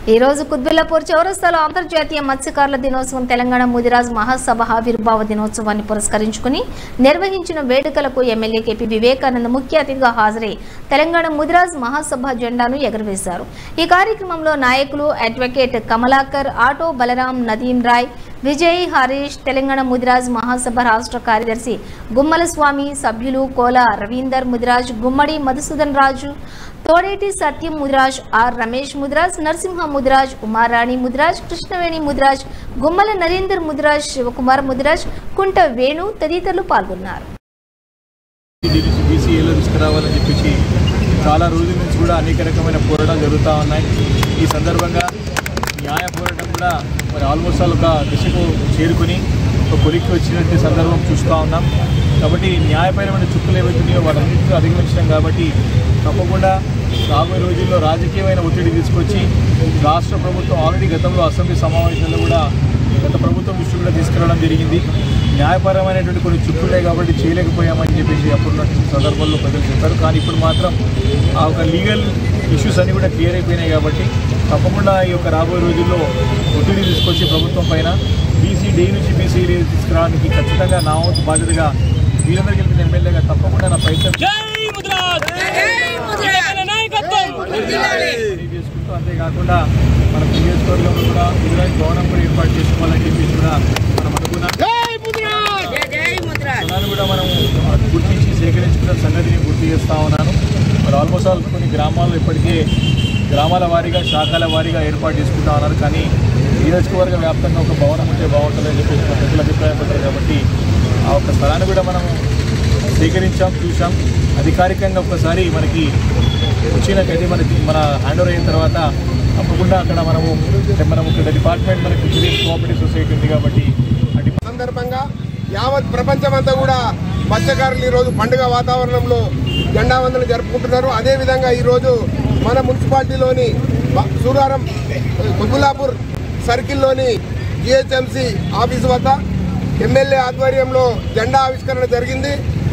ఈ రోజు కుత్బుల్లాపూర్ చౌరస్తాలో అంతర్జాతీయ మత్స్యకారుల దినోత్సవం తెలంగాణ ముదిరాజ్ మహాసభ ఆవిర్భావ దినోత్సవాన్ని పురస్కరించుకుని నిర్వహించిన వేడుకలకు ఎమ్మెల్యే కేపీ వివేకానంద ముఖ్య అతిథిగా హాజరై తెలంగాణ ముదిరాజ్ మహాసభ జెండాను ఎగురవేశారు। ఈ కార్యక్రమంలో నాయకులు అడ్వకేట్ కమలాకర్, ఆటో బలరాం, నదీం రాయ్, విజయ్, హరీష్, తెలంగాణ ముదిరాజ్ మహాసభ రాష్ట్ర కార్యదర్శి గుమ్మల స్వామి, సభ్యులు కోల రవీందర్ ముదిరాజ్, గుమ్మడి మధుసూదన్ రాజు, తోడేటి సత్యం ముదిరాజ్, ఆర్ రమేష్ ముదిరాజ్, నరసింహ ముదిరాజ్, ఉమారాణి ముదిరాజ్, కృష్ణవేణి ముదిరాజ్, గుమ్మల నరేందర్ ముదిరాజ్, శివకుమార్ ముదిరాజ్, కుంట వేణు తదితరులు పాల్గొన్నారు। చాలా రోజుల నుంచి కూడా అనేక రకమైన పోరాటాలు జరుగుతూ ఉన్నాయి। ఈ సందర్భంగా న్యాయ పోరాటం కూడా మరి ఆల్మోస్ట్ ఒక దిశకు చేరుకుని ఒక కొలిక్కి వచ్చినట్టు సందర్భం చూస్తూ ఉన్నాం। కాబట్టి న్యాయపరమైన చుక్కలు ఏవైతున్నాయో వాటన్నింటినీ అధిగమించడం కాబట్టి తప్పకుండా రాబోయే రోజుల్లో రాజకీయమైన ఒత్తిడి తీసుకొచ్చి రాష్ట్ర ప్రభుత్వం ఆల్రెడీ గతంలో అసెంబ్లీ సమావేశాల్లో కూడా గత ప్రభుత్వం దృష్టి కూడా తీసుకురావడం జరిగింది। న్యాయపరమైనటువంటి కొన్ని చుక్కులే కాబట్టి చేయలేకపోయామని చెప్పేసి అప్పుడున్న సందర్భంలో ప్రజలు చెప్పారు। కానీ ఇప్పుడు మాత్రం ఆ ఒక లీగల్ ఇష్యూస్ అన్నీ కూడా క్లియర్ అయిపోయినాయి కాబట్టి తప్పకుండా ఈ యొక్క రాబోయే రోజుల్లో ఒత్తిడి తీసుకొచ్చి ప్రభుత్వం పైన బీసీ డే నుంచి బీసీ తీసుకురావడానికి ఖచ్చితంగా నా వంతు బాధ్యతగా వీరందరూ గెలిపిన ఎమ్మెల్యేగా తప్పకుండా నా ప్రయత్నం చేసుకుంటూ, అంతేకాకుండా మన నియోజకవర్గంలో కూడా ముదిరాజ్ భవనం కూడా ఏర్పాటు చేసుకోవాలని చెప్పేసి కూడా మనం అనుకున్నాం। దాన్ని కూడా మనం గుర్తించి సేకరించుకున్న సంగతిని గుర్తు చేస్తూ ఉన్నాను। మరి ఆల్మోస్ట్ కొన్ని గ్రామాల్లో ఇప్పటికే గ్రామాల వారీగా, శాఖల వారీగా ఏర్పాటు చేసుకుంటా ఉన్నారు। కానీ నియోజకవర్గ వ్యాప్తంగా ఒక భవనం ఉంటే బాగుంటుందని చెప్పేసి ప్రజలు అభిప్రాయపడ్డారు కాబట్టి ఆ ఒక్క స్థలాన్ని కూడా మనం సేకరించాం, చూసాం। అధికారికంగా ఒకసారి మనకి వచ్చినకైతే మన హ్యాండ్ ఓవర్ అయిన తర్వాత తప్పకుండా అక్కడ మనము ఇక్కడ డిపార్ట్మెంట్ మనకి ముదిరాజ్ కోఆపరేటివ్ సొసైటీ ఉంది కాబట్టి సందర్భంగా యావత్ ప్రపంచమంతా కూడా మత్స్యకారులు ఈరోజు పండుగ వాతావరణంలో జెండా వందనం జరుపుకుంటున్నారు। అదేవిధంగా ఈరోజు మన మున్సిపాలిటీలోని సూరారం కుత్బుల్లాపూర్ సర్కిల్లోని జిహెచ్ఎంసీ ఆఫీసు వద్ద ఎమ్మెల్యే ఆధ్వర్యంలో జెండా ఆవిష్కరణ జరిగింది।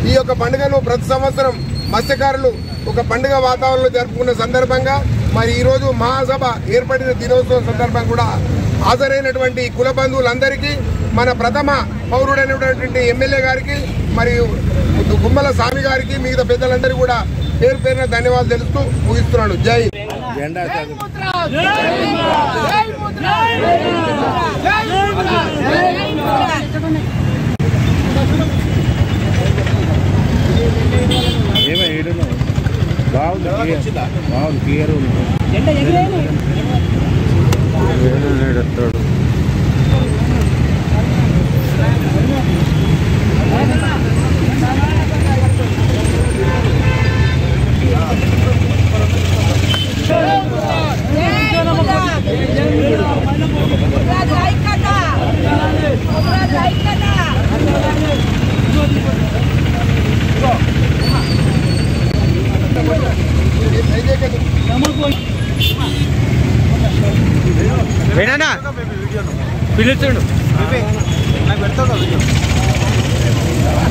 ఈ యొక్క పండుగను ప్రతి సంవత్సరం మత్స్యకారులు ఒక పండుగ వాతావరణంలో జరుపుకున్న సందర్భంగా మరి ఈరోజు మహాసభ ఏర్పడిన దినోత్సవం సందర్భంగా కూడా హాజరైనటువంటి కుల బంధువులందరికీ, మన ప్రథమ పౌరుడైనటువంటి ఎమ్మెల్యే గారికి మరియు గుమ్మల స్వామి గారికి, మిగతా పెద్దలందరికీ కూడా పేరు పేరున ధన్యవాదాలు తెలుస్తూ ముగిస్తున్నాను। జై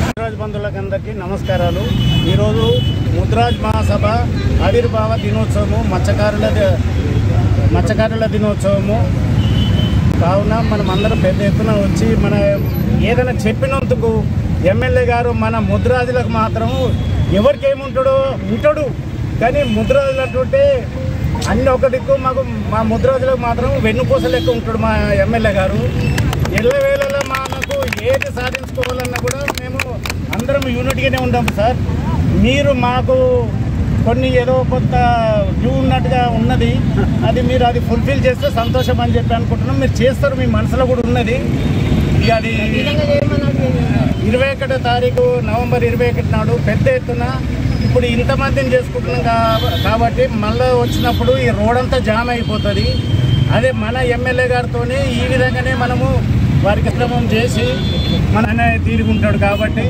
ముదిరాజ్ బంధువులకందరికీ నమస్కారాలు। ఈరోజు ముదిరాజ్ మహాసభ ఆవిర్భావ దినోత్సవము, మత్స్యకారుల దినోత్సవము కావున మనం అందరం పెద్ద ఎత్తున వచ్చి మన ఏదైనా చెప్పినందుకు ఎమ్మెల్యే గారు మన ముదిరాజులకు మాత్రం ఎవరికేముంటాడో ఉంటాడు, కానీ ముదిరాజులంటుంటే అన్ని ఒకటికు మా ముదిరాజులకు మాత్రం వెన్నుపూస లెక్క ఉంటాడు మా ఎమ్మెల్యే గారు। ఎల్లవేళలా మనకు ఏది సాధించుకోవాలన్నా కూడా మేము అందరం యూనిట్గానే ఉంటాం సార్। మీరు మాకు కొన్ని ఏదో కొంత డ్యూ ఉన్నట్టుగా ఉన్నది, అది ఫుల్ఫిల్ చేస్తే సంతోషం అని చెప్పి అనుకుంటున్నాం। మీరు చేస్తారు, మీ మనసులో కూడా ఉన్నది। ఇక అది 21 తారీఖు నవంబర్ 21 నాడు పెద్ద ఎత్తున ఇప్పుడు ఇంతమందిని చేసుకుంటున్నాం కాబట్టి మళ్ళీ వచ్చినప్పుడు ఈ రోడ్ అంతా జామ్ అయిపోతుంది। అదే మన ఎమ్మెల్యే గారితోనే ఈ విధంగానే మనము వారికి క్రమం చేసి మన తీరుకుంటాడు కాబట్టి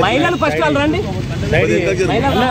మహిళలు ఫస్ట్ వాళ్ళు రండి. మహిళలు